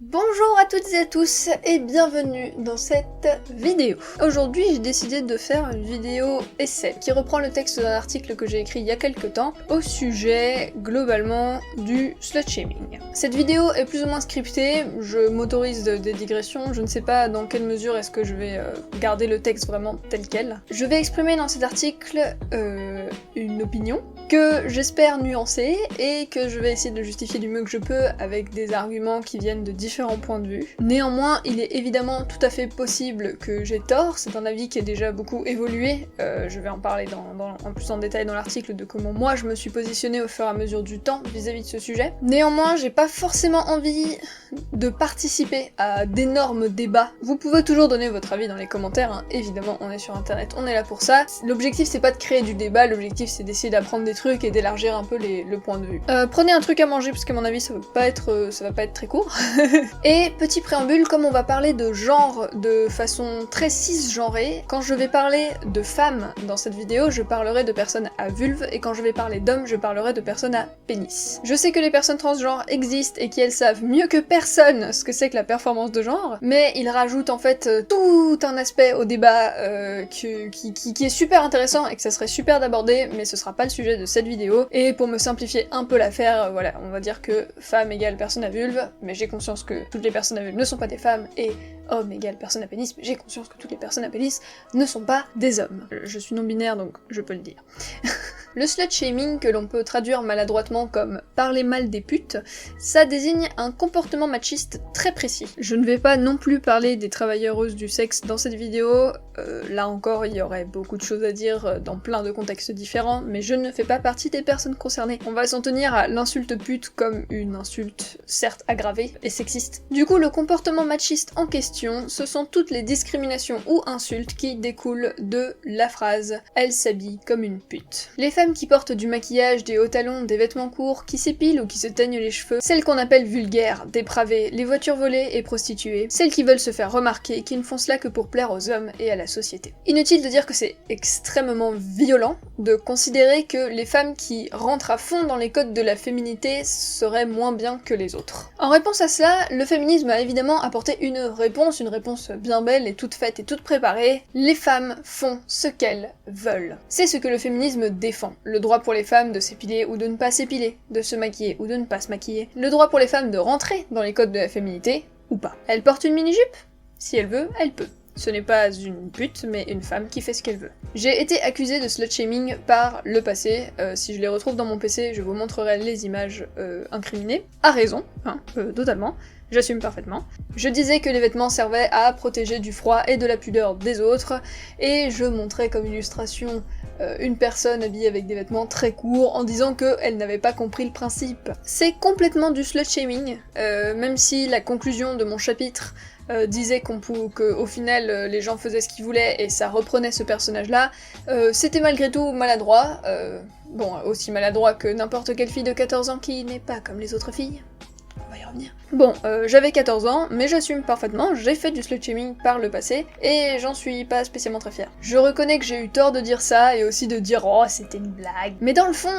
Bonjour à toutes et à tous et bienvenue dans cette vidéo. Aujourd'hui j'ai décidé de faire une vidéo essai qui reprend le texte d'un article que j'ai écrit il y a quelques temps au sujet globalement du slut-shaming. Cette vidéo est plus ou moins scriptée, je m'autorise des digressions, je ne sais pas dans quelle mesure est-ce que je vais garder le texte vraiment tel quel. Je vais exprimer dans cet article une opinion que j'espère nuancer et que je vais essayer de justifier du mieux que je peux avec des arguments qui viennent de différents points de vue. Néanmoins, il est évidemment tout à fait possible que j'ai tort, c'est un avis qui est déjà beaucoup évolué, je vais en parler en plus en détail dans l'article de comment moi je me suis positionnée au fur et à mesure du temps vis-à-vis de ce sujet. Néanmoins, j'ai pas forcément envie de participer à d'énormes débats. Vous pouvez toujours donner votre avis dans les commentaires, hein. Évidemment, on est sur internet, on est là pour ça. L'objectif c'est pas de créer du débat, l'objectif c'est d'essayer d'apprendre des trucs et d'élargir un peu le point de vue. Prenez un truc à manger parce qu'à mon avis ça va pas être très court. Et petit préambule, comme on va parler de genre de façon très cisgenrée, quand je vais parler de femmes dans cette vidéo, je parlerai de personnes à vulve, et quand je vais parler d'hommes, je parlerai de personnes à pénis. Je sais que les personnes transgenres existent et qu'elles savent mieux que personne ce que c'est que la performance de genre, mais ils rajoutent en fait tout un aspect au débat qui est super intéressant et que ça serait super d'aborder, mais ce sera pas le sujet de cette vidéo, et pour me simplifier un peu l'affaire, voilà, on va dire que femme égale personne à vulve, mais j'ai conscience que toutes les personnes à vulve ne sont pas des femmes, et homme égale personne à pénis, mais j'ai conscience que toutes les personnes à pénis ne sont pas des hommes. Je suis non-binaire, donc je peux le dire. Le slut-shaming, que l'on peut traduire maladroitement comme « parler mal des putes », ça désigne un comportement machiste très précis. Je ne vais pas non plus parler des travailleuses du sexe dans cette vidéo, là encore il y aurait beaucoup de choses à dire dans plein de contextes différents, mais je ne fais pas partie des personnes concernées. On va s'en tenir à l'insulte pute comme une insulte certes aggravée et sexiste. Du coup, le comportement machiste en question, ce sont toutes les discriminations ou insultes qui découlent de la phrase « elle s'habille comme une pute ». Les femmes qui portent du maquillage, des hauts talons, des vêtements courts, qui s'épilent ou qui se teignent les cheveux, celles qu'on appelle vulgaires, dépravées, les voitures volées et prostituées, celles qui veulent se faire remarquer, qui ne font cela que pour plaire aux hommes et à la société. Inutile de dire que c'est extrêmement violent de considérer que les femmes qui rentrent à fond dans les codes de la féminité seraient moins bien que les autres. En réponse à cela, le féminisme a évidemment apporté une réponse bien belle et toute faite et toute préparée. Les femmes font ce qu'elles veulent. C'est ce que le féminisme défend. Le droit pour les femmes de s'épiler ou de ne pas s'épiler, de se maquiller ou de ne pas se maquiller. Le droit pour les femmes de rentrer dans les codes de la féminité, ou pas. Elle porte une mini-jupe? Si elle veut, elle peut. Ce n'est pas une pute, mais une femme qui fait ce qu'elle veut. J'ai été accusée de slut-shaming par le passé, si je les retrouve dans mon PC, je vous montrerai les images incriminées. À raison, hein, totalement. J'assume parfaitement. Je disais que les vêtements servaient à protéger du froid et de la pudeur des autres, et je montrais comme illustration une personne habillée avec des vêtements très courts en disant qu'elle n'avait pas compris le principe. C'est complètement du slut-shaming, même si la conclusion de mon chapitre disait qu'au final les gens faisaient ce qu'ils voulaient et ça reprenait ce personnage-là, c'était malgré tout maladroit, bon, aussi maladroit que n'importe quelle fille de 14 ans qui n'est pas comme les autres filles. On va y revenir. Bon, j'avais 14 ans, mais j'assume parfaitement, j'ai fait du slut-shaming par le passé, et j'en suis pas spécialement très fière. Je reconnais que j'ai eu tort de dire ça, et aussi de dire « oh, c'était une blague ». Mais dans le fond,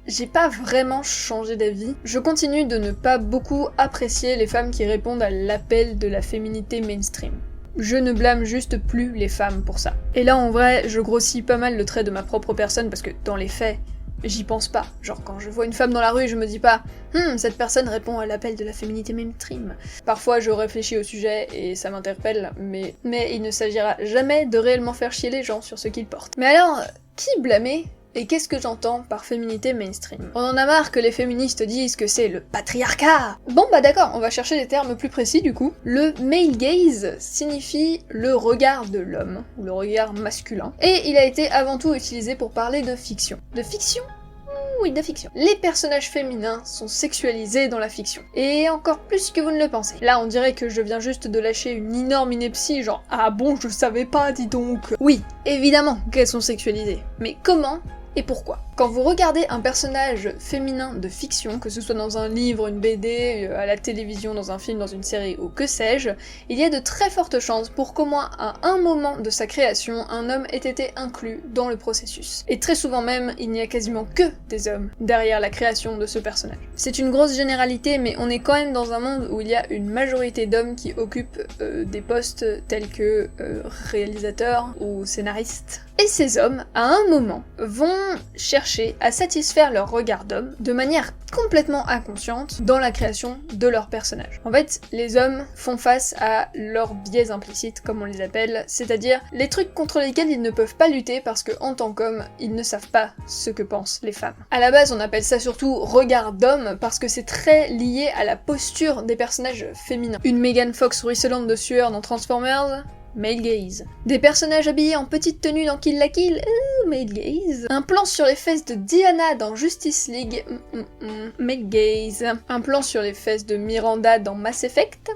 j'ai pas vraiment changé d'avis. Je continue de ne pas beaucoup apprécier les femmes qui répondent à l'appel de la féminité mainstream. Je ne blâme juste plus les femmes pour ça. Et là, en vrai, je grossis pas mal le trait de ma propre personne, parce que dans les faits, j'y pense pas. Genre quand je vois une femme dans la rue, je me dis pas « cette personne répond à l'appel de la féminité mainstream ». Parfois je réfléchis au sujet et ça m'interpelle, mais il ne s'agira jamais de réellement faire chier les gens sur ce qu'ils portent. Mais alors, qui blâmer? Et qu'est-ce que j'entends par féminité mainstream? On en a marre que les féministes disent que c'est le patriarcat! Bon bah d'accord, on va chercher des termes plus précis du coup. Le male gaze signifie le regard de l'homme, ou le regard masculin, et il a été avant tout utilisé pour parler de fiction. De fiction? Oui, de fiction. Les personnages féminins sont sexualisés dans la fiction. Et encore plus que vous ne le pensez. Là, on dirait que je viens juste de lâcher une énorme ineptie, genre « ah bon, je savais pas, dis donc !» Oui, évidemment qu'elles sont sexualisées. Mais comment et pourquoi? Quand vous regardez un personnage féminin de fiction, que ce soit dans un livre, une BD, à la télévision, dans un film, dans une série ou que sais-je, il y a de très fortes chances pour qu'au moins à un moment de sa création, un homme ait été inclus dans le processus. Et très souvent même, il n'y a quasiment que des hommes derrière la création de ce personnage. C'est une grosse généralité, mais on est quand même dans un monde où il y a une majorité d'hommes qui occupent des postes tels que réalisateurs ou scénaristes. Et ces hommes, à un moment, vont chercher à satisfaire leur regard d'homme de manière complètement inconsciente dans la création de leur personnage. En fait, les hommes font face à leurs biais implicites, comme on les appelle, c'est-à-dire les trucs contre lesquels ils ne peuvent pas lutter parce que, en tant qu'hommes, ils ne savent pas ce que pensent les femmes. À la base, on appelle ça surtout regard d'homme parce que c'est très lié à la posture des personnages féminins. Une Megan Fox ruisselante de sueur dans Transformers, male gaze. Des personnages habillés en petite tenue dans Kill la Kill, male gaze. Un plan sur les fesses de Diana dans Justice League, male gaze. Un plan sur les fesses de Miranda dans Mass Effect,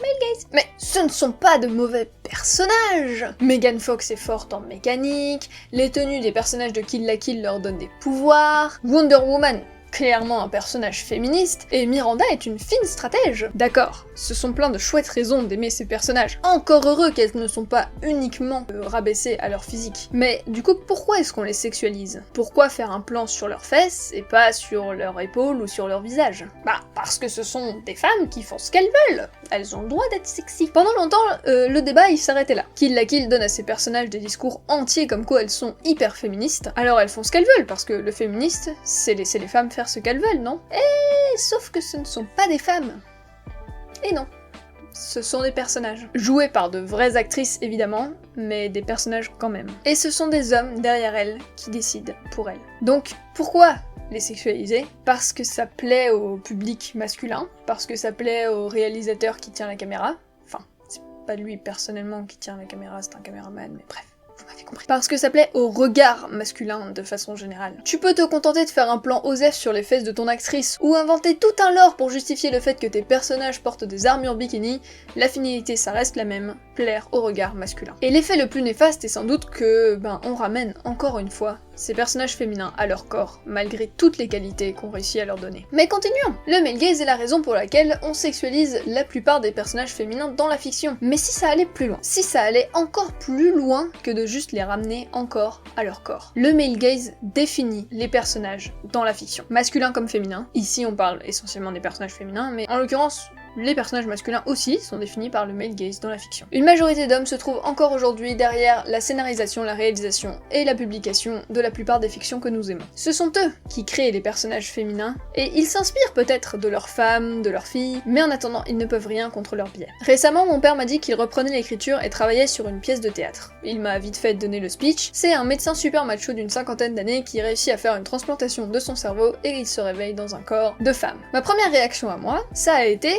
male gaze. Mais ce ne sont pas de mauvais personnages. Megan Fox est forte en mécanique, les tenues des personnages de Kill la Kill leur donnent des pouvoirs, Wonder Woman, clairement un personnage féministe, et Miranda est une fine stratège. D'accord, ce sont plein de chouettes raisons d'aimer ces personnages. Encore heureux qu'elles ne sont pas uniquement rabaissées à leur physique. Mais du coup, pourquoi est-ce qu'on les sexualise? Pourquoi faire un plan sur leurs fesses et pas sur leurs épaules ou sur leur visage? Bah, parce que ce sont des femmes qui font ce qu'elles veulent. Elles ont le droit d'être sexy. Pendant longtemps, le débat il s'arrêtait là. Kill la Kill donne à ses personnages des discours entiers comme quoi elles sont hyper féministes. Alors elles font ce qu'elles veulent, parce que le féministe, c'est laisser les femmes faire ce qu'elles veulent, non? Sauf que ce ne sont pas des femmes. Et non. Ce sont des personnages. Joués par de vraies actrices évidemment, mais des personnages quand même. Et ce sont des hommes derrière elles qui décident pour elles. Donc pourquoi les sexualiser? Parce que ça plaît au public masculin, parce que ça plaît au réalisateur qui tient la caméra. Enfin, c'est pas lui personnellement qui tient la caméra, c'est un caméraman, mais bref. Vous m'avez compris. Parce que ça plaît au regard masculin de façon générale. Tu peux te contenter de faire un plan OSEF sur les fesses de ton actrice, ou inventer tout un lore pour justifier le fait que tes personnages portent des armures bikini, la finalité ça reste la même, plaire au regard masculin. Et l'effet le plus néfaste est sans doute que, on ramène encore une fois ces personnages féminins à leur corps, malgré toutes les qualités qu'on réussit à leur donner. Mais continuons! Le male gaze est la raison pour laquelle on sexualise la plupart des personnages féminins dans la fiction. Mais si ça allait plus loin, si ça allait encore plus loin que de juste les ramener encore à leur corps. Le male gaze définit les personnages dans la fiction, masculin comme féminin. Ici on parle essentiellement des personnages féminins, mais en l'occurrence, les personnages masculins aussi sont définis par le male gaze dans la fiction. Une majorité d'hommes se trouvent encore aujourd'hui derrière la scénarisation, la réalisation et la publication de la plupart des fictions que nous aimons. Ce sont eux qui créent les personnages féminins, et ils s'inspirent peut-être de leurs femmes, de leurs filles, mais en attendant, ils ne peuvent rien contre leurs biais. Récemment, mon père m'a dit qu'il reprenait l'écriture et travaillait sur une pièce de théâtre. Il m'a vite fait donner le speech. C'est un médecin super macho d'une 50aine d'années qui réussit à faire une transplantation de son cerveau et il se réveille dans un corps de femme. Ma première réaction à moi, ça a été: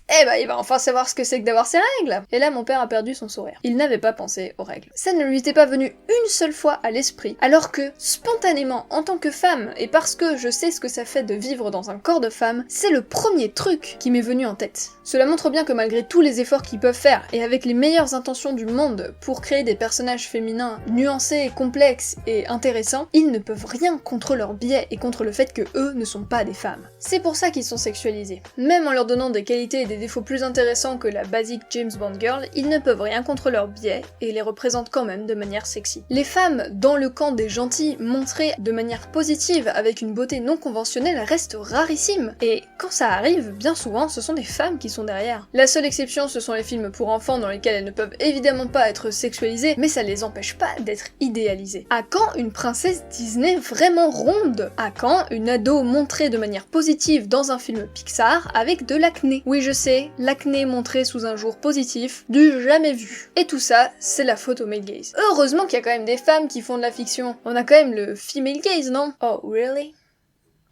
il va enfin savoir ce que c'est que d'avoir ses règles! Et là, mon père a perdu son sourire. Il n'avait pas pensé aux règles. Ça ne lui était pas venu une seule fois à l'esprit, alors que, spontanément, en tant que femme, et parce que je sais ce que ça fait de vivre dans un corps de femme, c'est le premier truc qui m'est venu en tête. Cela montre bien que malgré tous les efforts qu'ils peuvent faire, et avec les meilleures intentions du monde pour créer des personnages féminins nuancés, complexes et intéressants, ils ne peuvent rien contre leurs biais et contre le fait que eux ne sont pas des femmes. C'est pour ça qu'ils sont sexualisés. Même en leur donnant des qualités et des défauts plus intéressants que la basique James Bond girl, ils ne peuvent rien contre leurs biais et les représentent quand même de manière sexy. Les femmes dans le camp des gentils montrées de manière positive avec une beauté non conventionnelle restent rarissimes, et quand ça arrive, bien souvent ce sont des femmes qui sont derrière. La seule exception ce sont les films pour enfants dans lesquels elles ne peuvent évidemment pas être sexualisées, mais ça les empêche pas d'être idéalisées. À quand une princesse Disney vraiment ronde? À quand une ado montrée de manière positive dans un film Pixar avec de l'acné? Oui, je sais, l'acné montré sous un jour positif, du jamais vu. Et tout ça, c'est la faute au male gaze. Heureusement qu'il y a quand même des femmes qui font de la fiction. On a quand même le female gaze, non? Oh, really?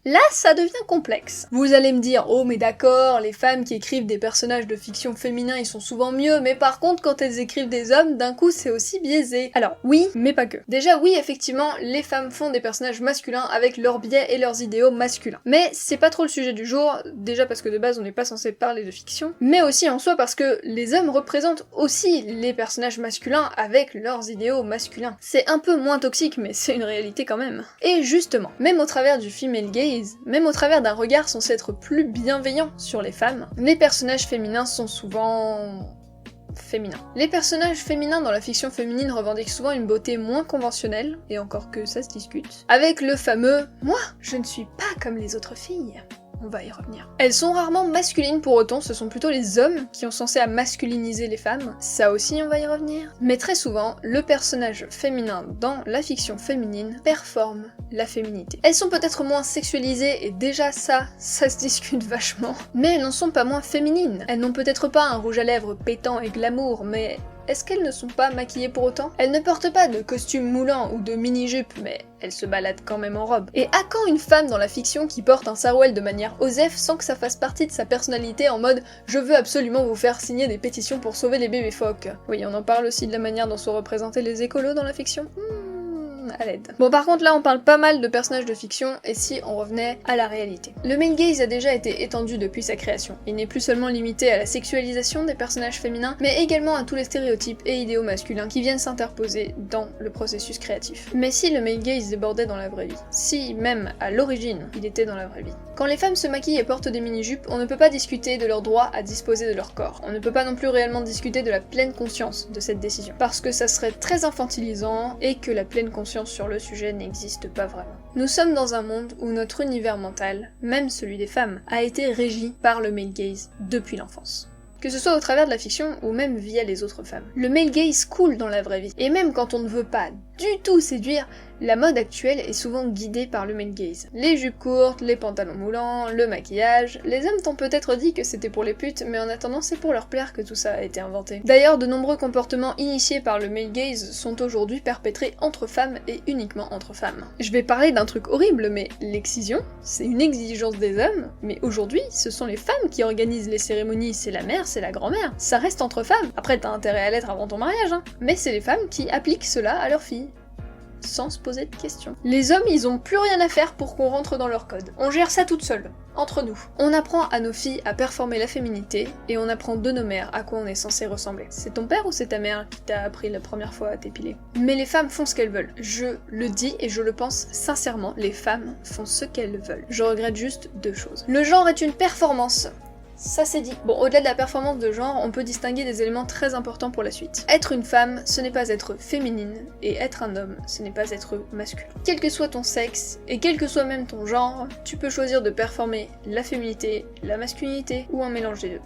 Là, ça devient complexe. Vous allez me dire, oh mais d'accord, les femmes qui écrivent des personnages de fiction féminins, ils sont souvent mieux, mais par contre, quand elles écrivent des hommes, d'un coup, c'est aussi biaisé. Alors, oui, mais pas que. Déjà, oui, effectivement, les femmes font des personnages masculins avec leurs biais et leurs idéaux masculins. Mais c'est pas trop le sujet du jour, déjà parce que de base, on n'est pas censé parler de fiction, mais aussi en soi parce que les hommes représentent aussi les personnages masculins avec leurs idéaux masculins. C'est un peu moins toxique, mais c'est une réalité quand même. Et justement, même au travers du female gaze, même au travers d'un regard censé être plus bienveillant sur les femmes, les personnages féminins sont souvent féminins. Les personnages féminins dans la fiction féminine revendiquent souvent une beauté moins conventionnelle, et encore que ça se discute, avec le fameux « moi, je ne suis pas comme les autres filles ». On va y revenir. Elles sont rarement masculines pour autant, ce sont plutôt les hommes qui ont censé à masculiniser les femmes, ça aussi on va y revenir. Mais très souvent, le personnage féminin dans la fiction féminine performe la féminité. Elles sont peut-être moins sexualisées, et déjà ça se discute vachement, mais elles n'en sont pas moins féminines. Elles n'ont peut-être pas un rouge à lèvres pétant et glamour, mais est-ce qu'elles ne sont pas maquillées pour autant? Elles ne portent pas de costume moulant ou de mini-jupe, mais elles se baladent quand même en robe. Et à quand une femme dans la fiction qui porte un sarouel de manière osef sans que ça fasse partie de sa personnalité en mode « je veux absolument vous faire signer des pétitions pour sauver les bébés phoques ». Oui, on en parle aussi de la manière dont sont représentés les écolos dans la fiction. À l'aide. Bon, par contre là on parle pas mal de personnages de fiction, et si on revenait à la réalité. Le male gaze a déjà été étendu depuis sa création. Il n'est plus seulement limité à la sexualisation des personnages féminins, mais également à tous les stéréotypes et idéaux masculins qui viennent s'interposer dans le processus créatif. Mais si le male gaze débordait dans la vraie vie, si même à l'origine il était dans la vraie vie. Quand les femmes se maquillent et portent des mini-jupes, on ne peut pas discuter de leur droit à disposer de leur corps. On ne peut pas non plus réellement discuter de la pleine conscience de cette décision, parce que ça serait très infantilisant et que la pleine conscience sur le sujet n'existe pas vraiment. Nous sommes dans un monde où notre univers mental, même celui des femmes, a été régi par le male gaze depuis l'enfance. Que ce soit au travers de la fiction ou même via les autres femmes. Le male gaze coule dans la vraie vie, et même quand on ne veut pas du tout séduire, la mode actuelle est souvent guidée par le male gaze. Les jupes courtes, les pantalons moulants, le maquillage. Les hommes t'ont peut-être dit que c'était pour les putes, mais en attendant c'est pour leur plaire que tout ça a été inventé. D'ailleurs, de nombreux comportements initiés par le male gaze sont aujourd'hui perpétrés entre femmes et uniquement entre femmes. Je vais parler d'un truc horrible, mais l'excision, c'est une exigence des hommes, mais aujourd'hui, ce sont les femmes qui organisent les cérémonies, c'est la mère, c'est la grand-mère. Ça reste entre femmes. Après, t'as intérêt à l'être avant ton mariage, hein. Mais c'est les femmes qui appliquent cela à leurs filles. Sans se poser de questions. Les hommes, ils ont plus rien à faire pour qu'on rentre dans leur code. On gère ça toute seule, entre nous. On apprend à nos filles à performer la féminité, et on apprend de nos mères à quoi on est censé ressembler. C'est ton père ou c'est ta mère qui t'a appris la première fois à t'épiler? Mais les femmes font ce qu'elles veulent. Je le dis et je le pense sincèrement, les femmes font ce qu'elles veulent. Je regrette juste deux choses. Le genre est une performance. Ça c'est dit. Bon, au-delà de la performance de genre, on peut distinguer des éléments très importants pour la suite. Être une femme, ce n'est pas être féminine, et être un homme, ce n'est pas être masculin. Quel que soit ton sexe, et quel que soit même ton genre, tu peux choisir de performer la féminité, la masculinité, ou un mélange des deux.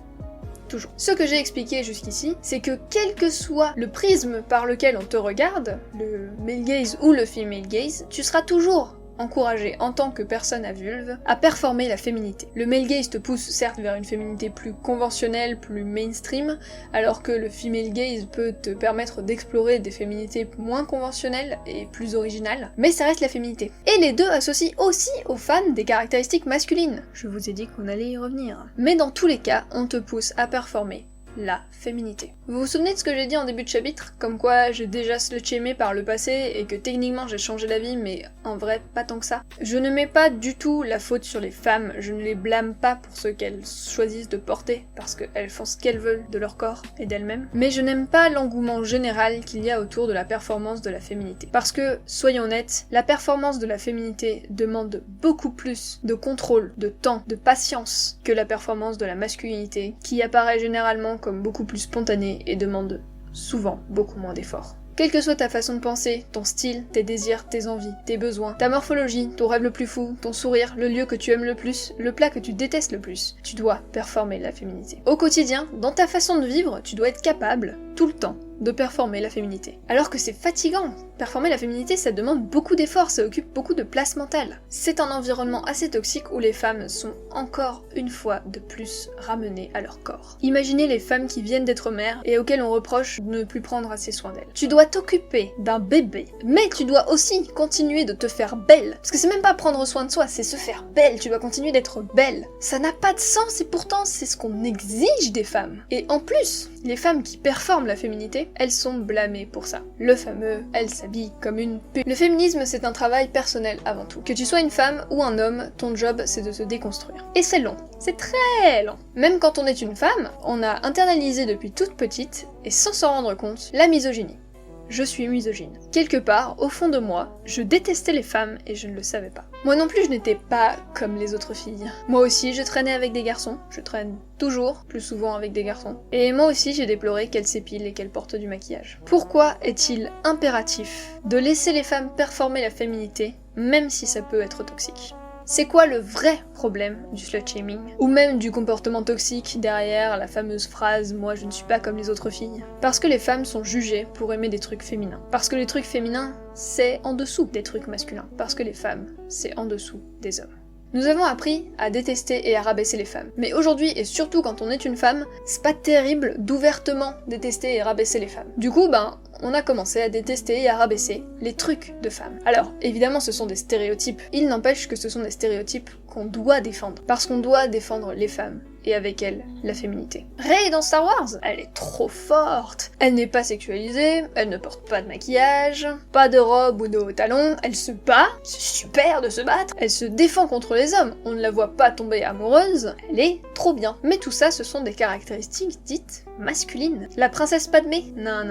Toujours. Ce que j'ai expliqué jusqu'ici, c'est que quel que soit le prisme par lequel on te regarde, le male gaze ou le female gaze, tu seras toujours encouragé en tant que personne à vulve à performer la féminité. Le male gaze te pousse certes vers une féminité plus conventionnelle, plus mainstream, alors que le female gaze peut te permettre d'explorer des féminités moins conventionnelles et plus originales, mais ça reste la féminité. Et les deux associent aussi aux fans des caractéristiques masculines. Je vous ai dit qu'on allait y revenir. Mais dans tous les cas, on te pousse à performer la féminité. Vous vous souvenez de ce que j'ai dit en début de chapitre, comme quoi j'ai déjà slutché-aimé par le passé et que techniquement j'ai changé d'avis, mais en vrai pas tant que ça. Je ne mets pas du tout la faute sur les femmes, je ne les blâme pas pour ce qu'elles choisissent de porter, parce qu'elles font ce qu'elles veulent de leur corps et d'elles-mêmes, mais je n'aime pas l'engouement général qu'il y a autour de la performance de la féminité. Parce que, soyons honnêtes, la performance de la féminité demande beaucoup plus de contrôle, de temps, de patience que la performance de la masculinité, qui apparaît généralement comme beaucoup plus spontanée et demande souvent beaucoup moins d'efforts. Quelle que soit ta façon de penser, ton style, tes désirs, tes envies, tes besoins, ta morphologie, ton rêve le plus fou, ton sourire, le lieu que tu aimes le plus, le plat que tu détestes le plus, tu dois performer la féminité. Au quotidien, dans ta façon de vivre, tu dois être capable, tout le temps, de performer la féminité. Alors que c'est fatigant. Performer la féminité, ça demande beaucoup d'efforts, ça occupe beaucoup de place mentale. C'est un environnement assez toxique où les femmes sont encore une fois de plus ramenées à leur corps. Imaginez les femmes qui viennent d'être mères et auxquelles on reproche de ne plus prendre assez soin d'elles. Tu dois t'occuper d'un bébé, mais tu dois aussi continuer de te faire belle. Parce que c'est même pas prendre soin de soi, c'est se faire belle, tu dois continuer d'être belle. Ça n'a pas de sens et pourtant c'est ce qu'on exige des femmes. Et en plus, les femmes qui performent la féminité, elles sont blâmées pour ça. Le fameux « elles s'habillent comme une pute ». Le féminisme, c'est un travail personnel avant tout. Que tu sois une femme ou un homme, ton job, c'est de se déconstruire. Et c'est long. C'est très lent. Même quand on est une femme, on a internalisé depuis toute petite, et sans s'en rendre compte, la misogynie. Je suis misogyne. Quelque part, au fond de moi, je détestais les femmes et je ne le savais pas. Moi non plus, je n'étais pas comme les autres filles. Moi aussi, je traînais avec des garçons. Je traîne toujours, plus souvent avec des garçons. Et moi aussi, j'ai déploré qu'elles s'épilent et qu'elles portent du maquillage. Pourquoi est-il impératif de laisser les femmes performer la féminité, même si ça peut être toxique ? C'est quoi le vrai problème du slut-shaming? Ou même du comportement toxique derrière la fameuse phrase « moi je ne suis pas comme les autres filles ». Parce que les femmes sont jugées pour aimer des trucs féminins. Parce que les trucs féminins, c'est en dessous des trucs masculins. Parce que les femmes, c'est en dessous des hommes. Nous avons appris à détester et à rabaisser les femmes. Mais aujourd'hui, et surtout quand on est une femme, c'est pas terrible d'ouvertement détester et rabaisser les femmes. Du coup, on a commencé à détester et à rabaisser les trucs de femmes. Alors, évidemment, ce sont des stéréotypes. Il n'empêche que ce sont des stéréotypes qu'on doit défendre. Parce qu'on doit défendre les femmes. Et avec elles, la féminité. Rey dans Star Wars, elle est trop forte. Elle n'est pas sexualisée, elle ne porte pas de maquillage, pas de robe ou de hauts talons, elle se bat, c'est super de se battre, elle se défend contre les hommes, on ne la voit pas tomber amoureuse, elle est trop bien. Mais tout ça, ce sont des caractéristiques dites masculines. La princesse Padmé? Non.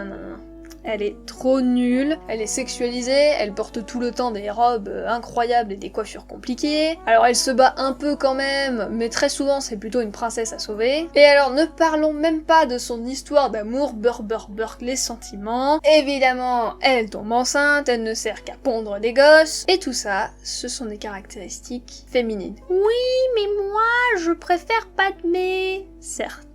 Elle est trop nulle, elle est sexualisée, elle porte tout le temps des robes incroyables et des coiffures compliquées. Alors elle se bat un peu quand même, mais très souvent c'est plutôt une princesse à sauver. Et alors ne parlons même pas de son histoire d'amour, burk les sentiments. Évidemment, elle tombe enceinte, elle ne sert qu'à pondre des gosses. Et tout ça, ce sont des caractéristiques féminines. Oui, mais moi je préfère Padmé, certes.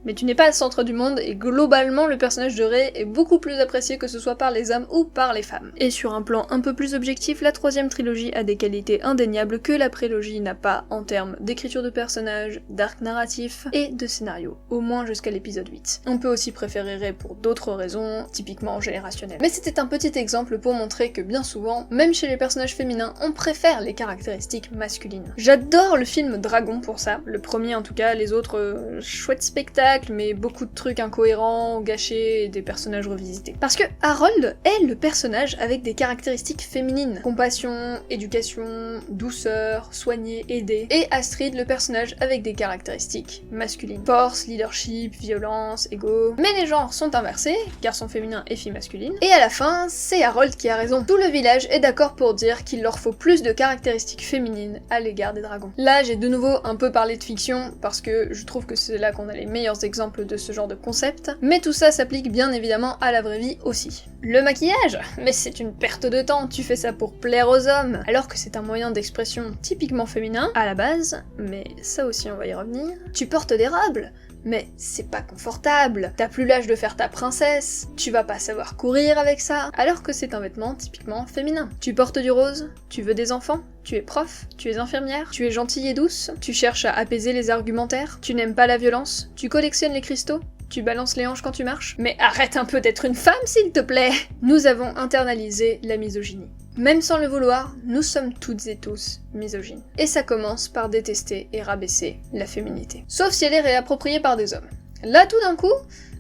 Mais tu n'es pas le centre du monde, et globalement le personnage de Rey est beaucoup plus apprécié que ce soit par les hommes ou par les femmes. Et sur un plan un peu plus objectif, la troisième trilogie a des qualités indéniables que la prélogie n'a pas en termes d'écriture de personnages, d'arc narratif et de scénario, au moins jusqu'à l'épisode 8. On peut aussi préférer Rey pour d'autres raisons, typiquement générationnelles. Mais c'était un petit exemple pour montrer que bien souvent, même chez les personnages féminins, on préfère les caractéristiques masculines. J'adore le film Dragon pour ça, le premier en tout cas, les autres, chouette spectacle, mais beaucoup de trucs incohérents, gâchés et des personnages revisités. Parce que Harold est le personnage avec des caractéristiques féminines. Compassion, éducation, douceur, soigner, aider. Et Astrid le personnage avec des caractéristiques masculines. Force, leadership, violence, ego. Mais les genres sont inversés, garçon féminin et fille masculine. Et à la fin, c'est Harold qui a raison. Tout le village est d'accord pour dire qu'il leur faut plus de caractéristiques féminines à l'égard des dragons. Là, j'ai de nouveau un peu parlé de fiction, parce que je trouve que c'est là qu'on a les meilleurs exemples de ce genre de concept, mais tout ça s'applique bien évidemment à la vraie vie aussi. Le maquillage? Mais c'est une perte de temps, tu fais ça pour plaire aux hommes, alors que c'est un moyen d'expression typiquement féminin, à la base, mais ça aussi on va y revenir. Tu portes des robes? Mais c'est pas confortable, t'as plus l'âge de faire ta princesse, tu vas pas savoir courir avec ça, alors que c'est un vêtement typiquement féminin. Tu portes du rose, tu veux des enfants, tu es prof, tu es infirmière, tu es gentille et douce, tu cherches à apaiser les argumentaires, tu n'aimes pas la violence, tu collectionnes les cristaux, tu balances les hanches quand tu marches. Mais arrête un peu d'être une femme s'il te plaît! Nous avons internalisé la misogynie. Même sans le vouloir, nous sommes toutes et tous misogynes. Et ça commence par détester et rabaisser la féminité. Sauf si elle est réappropriée par des hommes. Là tout d'un coup,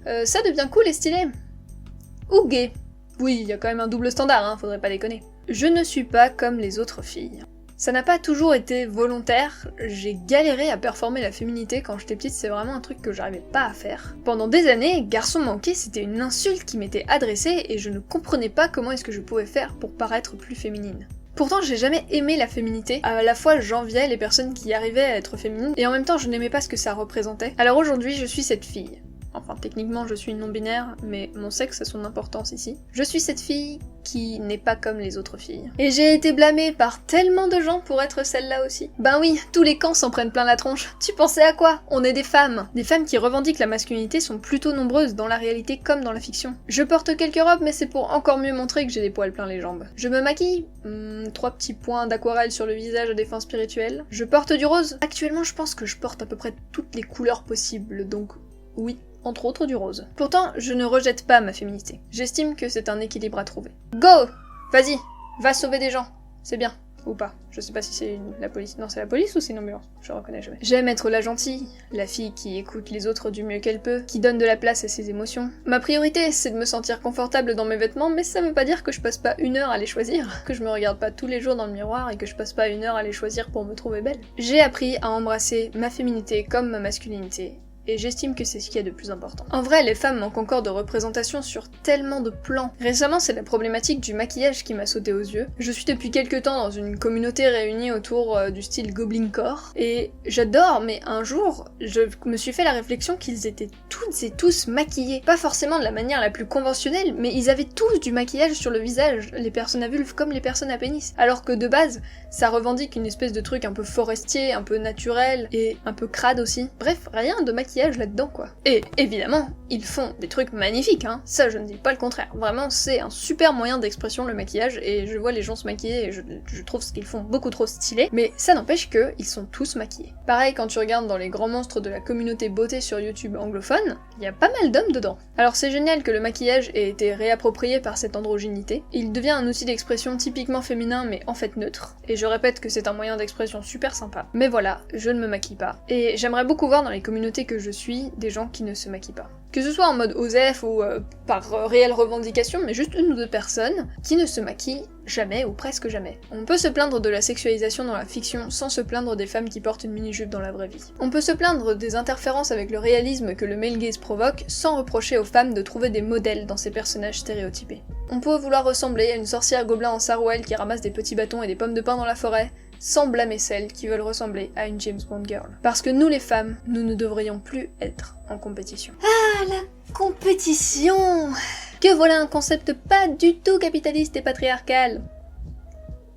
ça devient cool et stylé. Ou gay. Oui, il y a quand même un double standard, hein, faudrait pas déconner. Je ne suis pas comme les autres filles. Ça n'a pas toujours été volontaire, j'ai galéré à performer la féminité quand j'étais petite, c'est vraiment un truc que j'arrivais pas à faire. Pendant des années, garçon manqué c'était une insulte qui m'était adressée et je ne comprenais pas comment est-ce que je pouvais faire pour paraître plus féminine. Pourtant j'ai jamais aimé la féminité, à la fois j'enviais les personnes qui arrivaient à être féminines, et en même temps je n'aimais pas ce que ça représentait. Alors aujourd'hui je suis cette fille. Enfin, techniquement, je suis non-binaire, mais mon sexe a son importance ici. Je suis cette fille qui n'est pas comme les autres filles. Et j'ai été blâmée par tellement de gens pour être celle-là aussi. Ben oui, tous les camps s'en prennent plein la tronche. Tu pensais à quoi? On est des femmes. Des femmes qui revendiquent la masculinité sont plutôt nombreuses dans la réalité comme dans la fiction. Je porte quelques robes, mais c'est pour encore mieux montrer que j'ai des poils plein les jambes. Je me maquille, 3 petits points d'aquarelle sur le visage à des fins spirituelles. Je porte du rose. Actuellement, je pense que je porte à peu près toutes les couleurs possibles, donc oui. Entre autres du rose. Pourtant, je ne rejette pas ma féminité. J'estime que c'est un équilibre à trouver. Go! Vas-y, va sauver des gens. C'est bien. Ou pas. Je sais pas si c'est la police. Non, c'est la police ou c'est une ambulance? Je reconnais jamais. J'aime être la gentille, la fille qui écoute les autres du mieux qu'elle peut, qui donne de la place à ses émotions. Ma priorité, c'est de me sentir confortable dans mes vêtements, mais ça veut pas dire que je passe pas 1 heure à les choisir, que je me regarde pas tous les jours dans le miroir et que je passe pas 1 heure à les choisir pour me trouver belle. J'ai appris à embrasser ma féminité comme ma masculinité. Et j'estime que c'est ce qu'il y a de plus important. En vrai, les femmes manquent encore de représentation sur tellement de plans. Récemment, c'est la problématique du maquillage qui m'a sauté aux yeux. Je suis depuis quelques temps dans une communauté réunie autour du style Goblincore, et j'adore, mais un jour, je me suis fait la réflexion qu'ils étaient toutes et tous maquillés. Pas forcément de la manière la plus conventionnelle, mais ils avaient tous du maquillage sur le visage, les personnes à vulve comme les personnes à pénis. Alors que de base, ça revendique une espèce de truc un peu forestier, un peu naturel, et un peu crade aussi. Bref, rien de maquillage là-dedans quoi. Et évidemment, ils font des trucs magnifiques, hein, ça je ne dis pas le contraire. Vraiment, c'est un super moyen d'expression le maquillage, et je vois les gens se maquiller et je trouve ce qu'ils font beaucoup trop stylé, mais ça n'empêche qu'ils sont tous maquillés. Pareil, quand tu regardes dans les grands monstres de la communauté beauté sur YouTube anglophone, il y a pas mal d'hommes dedans. Alors c'est génial que le maquillage ait été réapproprié par cette androgynité, il devient un outil d'expression typiquement féminin mais en fait neutre, et je répète que c'est un moyen d'expression super sympa. Mais voilà, je ne me maquille pas, et j'aimerais beaucoup voir dans les communautés que je suis des gens qui ne se maquillent pas. Que ce soit en mode OSEF ou par réelle revendication, mais juste 1 ou 2 personnes qui ne se maquillent jamais ou presque jamais. On peut se plaindre de la sexualisation dans la fiction sans se plaindre des femmes qui portent une mini-jupe dans la vraie vie. On peut se plaindre des interférences avec le réalisme que le male gaze provoque sans reprocher aux femmes de trouver des modèles dans ces personnages stéréotypés. On peut vouloir ressembler à une sorcière gobelin en sarouel qui ramasse des petits bâtons et des pommes de pin dans la forêt, sans blâmer celles qui veulent ressembler à une James Bond girl. Parce que nous les femmes, nous ne devrions plus être en compétition. Ah, la compétition! Que voilà un concept pas du tout capitaliste et patriarcal.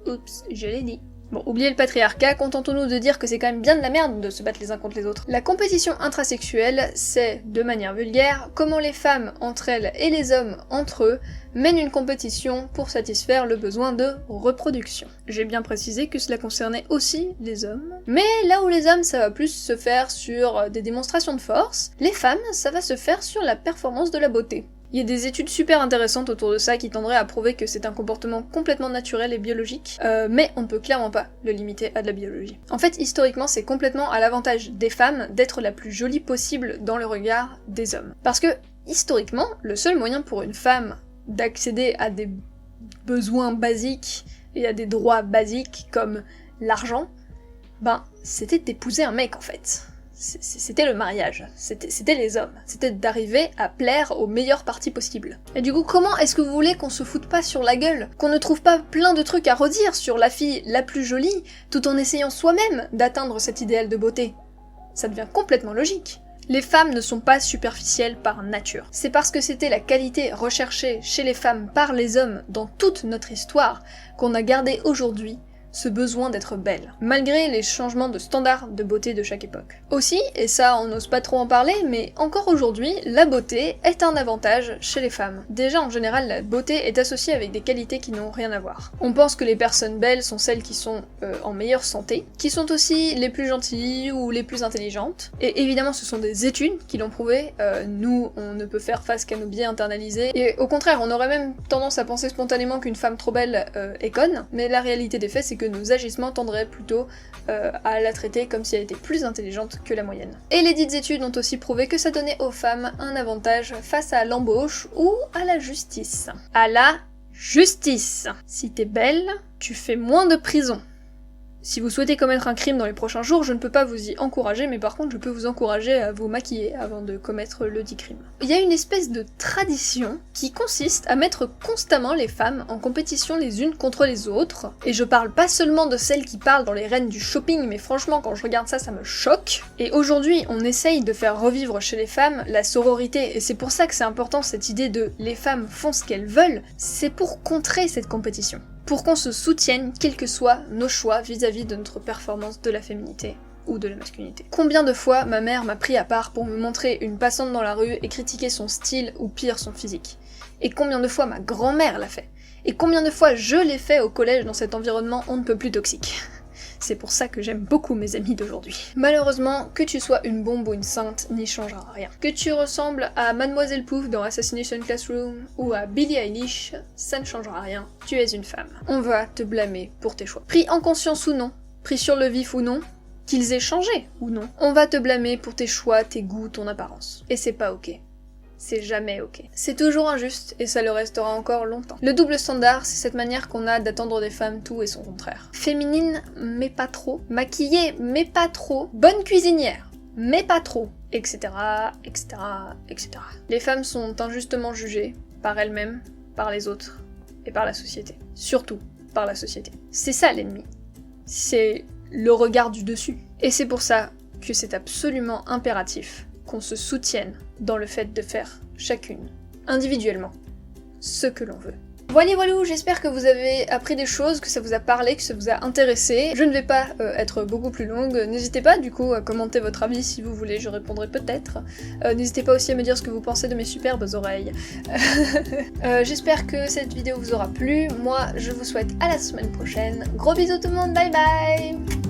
Oups, je l'ai dit. Bon, oubliez le patriarcat, contentons-nous de dire que c'est quand même bien de la merde de se battre les uns contre les autres. La compétition intrasexuelle, c'est, de manière vulgaire, comment les femmes entre elles et les hommes entre eux mènent une compétition pour satisfaire le besoin de reproduction. J'ai bien précisé que cela concernait aussi les hommes. Mais là où les hommes ça va plus se faire sur des démonstrations de force, les femmes ça va se faire sur la performance de la beauté. Il y a des études super intéressantes autour de ça qui tendraient à prouver que c'est un comportement complètement naturel et biologique, mais on ne peut clairement pas le limiter à de la biologie. En fait, historiquement, c'est complètement à l'avantage des femmes d'être la plus jolie possible dans le regard des hommes. Parce que, historiquement, le seul moyen pour une femme d'accéder à des besoins basiques et à des droits basiques comme l'argent, c'était d'épouser un mec en fait. C'était le mariage, c'était les hommes, c'était d'arriver à plaire aux meilleures parties possibles. Et du coup, comment est-ce que vous voulez qu'on se foute pas sur la gueule, qu'on ne trouve pas plein de trucs à redire sur la fille la plus jolie, tout en essayant soi-même d'atteindre cet idéal de beauté? Ça devient complètement logique. Les femmes ne sont pas superficielles par nature. C'est parce que c'était la qualité recherchée chez les femmes par les hommes dans toute notre histoire qu'on a gardé aujourd'hui ce besoin d'être belle, malgré les changements de standards de beauté de chaque époque. Aussi, et ça on n'ose pas trop en parler, mais encore aujourd'hui, la beauté est un avantage chez les femmes. Déjà en général, la beauté est associée avec des qualités qui n'ont rien à voir. On pense que les personnes belles sont celles qui sont en meilleure santé, qui sont aussi les plus gentilles ou les plus intelligentes, et évidemment ce sont des études qui l'ont prouvé, nous on ne peut faire face qu'à nos biais internalisés, et au contraire on aurait même tendance à penser spontanément qu'une femme trop belle est conne, mais la réalité des faits c'est que nos agissements tendraient plutôt à la traiter comme si elle était plus intelligente que la moyenne. Et les dites études ont aussi prouvé que ça donnait aux femmes un avantage face à l'embauche ou à la justice. À la justice! Si t'es belle, tu fais moins de prison. Si vous souhaitez commettre un crime dans les prochains jours, je ne peux pas vous y encourager, mais par contre je peux vous encourager à vous maquiller avant de commettre le dit crime. Il y a une espèce de tradition qui consiste à mettre constamment les femmes en compétition les unes contre les autres, et je parle pas seulement de celles qui parlent dans les reines du shopping, mais franchement quand je regarde ça, ça me choque. Et aujourd'hui on essaye de faire revivre chez les femmes la sororité, et c'est pour ça que c'est important cette idée de les femmes font ce qu'elles veulent, c'est pour contrer cette compétition. Pour qu'on se soutienne, quels que soient nos choix vis-à-vis de notre performance de la féminité ou de la masculinité. Combien de fois ma mère m'a pris à part pour me montrer une passante dans la rue et critiquer son style ou pire son physique. Et combien de fois ma grand-mère l'a fait. Et combien de fois je l'ai fait au collège dans cet environnement on ne peut plus toxique. C'est pour ça que j'aime beaucoup mes amis d'aujourd'hui. Malheureusement, que tu sois une bombe ou une sainte n'y changera rien. Que tu ressembles à Mademoiselle Pouf dans Assassination Classroom ou à Billie Eilish, ça ne changera rien. Tu es une femme. On va te blâmer pour tes choix. Pris en conscience ou non, pris sur le vif ou non, qu'ils aient changé ou non, on va te blâmer pour tes choix, tes goûts, ton apparence. Et c'est pas ok. C'est jamais ok. C'est toujours injuste, et ça le restera encore longtemps. Le double standard, c'est cette manière qu'on a d'attendre des femmes tout et son contraire. Féminine, mais pas trop. Maquillée, mais pas trop. Bonne cuisinière, mais pas trop. Etc, etc, etc. Les femmes sont injustement jugées, par elles-mêmes, par les autres, et par la société. Surtout, par la société. C'est ça l'ennemi. C'est le regard du dessus. Et c'est pour ça que c'est absolument impératif qu'on se soutienne dans le fait de faire chacune, individuellement, ce que l'on veut. Voilà, j'espère que vous avez appris des choses, que ça vous a parlé, que ça vous a intéressé. Je ne vais pas être beaucoup plus longue, n'hésitez pas du coup à commenter votre avis si vous voulez, je répondrai peut-être. N'hésitez pas aussi à me dire ce que vous pensez de mes superbes oreilles. J'espère que cette vidéo vous aura plu, moi je vous souhaite à la semaine prochaine. Gros bisous tout le monde, bye bye!